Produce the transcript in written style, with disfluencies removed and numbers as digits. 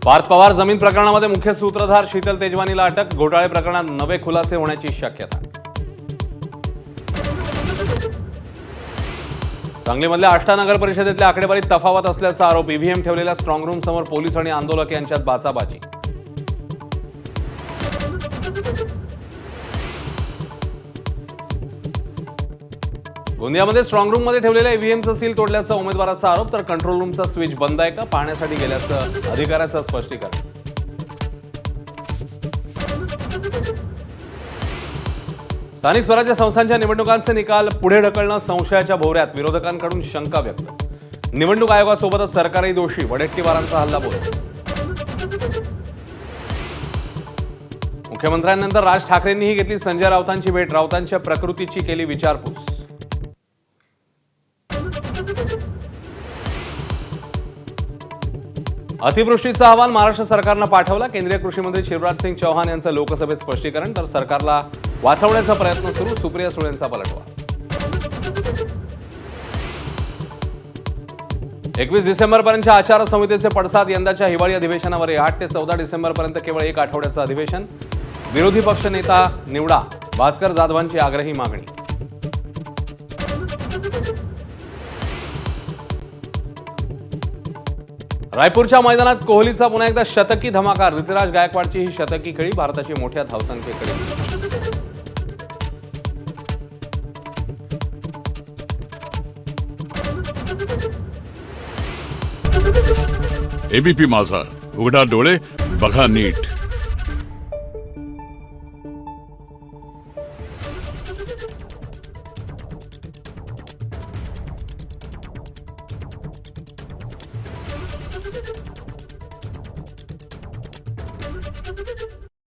पार्थ पवार जमीन प्रकरणामध्ये मुख्य सूत्रधार शीतल तेजवानीला अटक, घोटाळे प्रकरणात नवे खुलासे होण्याची शक्यता। सांगलीमधल्या आष्टा नगर परिषदेतल्या आकडेवारीत तफावत असल्याचा आरोप, ईव्हीएम ठेवलेल्या स्ट्रॉंग रूम समोर पोलीस आणि आंदोलक यांच्यात बाचाबाची। गोंदियामध्ये स्ट्रॉंग रूममध्ये ठेवलेल्या ईव्हीएमचं सील तोडल्याचा उमेदवाराचा आरोप, तर कंट्रोल रूमचा स्विच बंद आहे का पाहण्यासाठी गेल्याचं अधिकाऱ्याचं स्पष्टीकरण। स्थानिक स्वराज्य संस्थांच्या निवडणुकांचे निकाल पुढे ढकलणं संशयाच्या भोवऱ्यात, विरोधकांकडून शंका व्यक्त। निवडणूक आयोगासोबतच सरकारही दोषी, वडेट्टीवारांचा हल्लाबोल। मुख्यमंत्र्यांनंतर राज ठाकरेंनीही घेतली संजय राऊतांची भेट, राऊतांच्या प्रकृतीची केली विचारपूस। अतिवृष्टीचा अहवाल महाराष्ट्र सरकारनं पाठवला, केंद्रीय कृषी मंत्री शिवराज सिंग चौहान यांचं लोकसभेत स्पष्टीकरण, तर सरकारला वाचवण्याचा प्रयत्न सुरू, सुप्रिया सुळेंचा पलटवार। 21 डिसेंबरपर्यंतच्या आचारसंहितेचे पडसाद, यंदाच्या हिवाळी अधिवेशनावर 8 ते 14 डिसेंबरपर्यंत केवळ 1 आठवड्याचं अधिवेशन, विरोधी पक्ष नेता निवडा, भास्कर जाधवांची आग्रही मागणी। रायपूरच्या मैदानात कोहलीचा पुन्हा एकदा शतकी धमाका, ऋतुराज गायकवाडची ही शतकी खेळी, भारताची मोठ्या धावसंख्येकडे। एबीपी माझा, उघडा डोळे बघा नीट।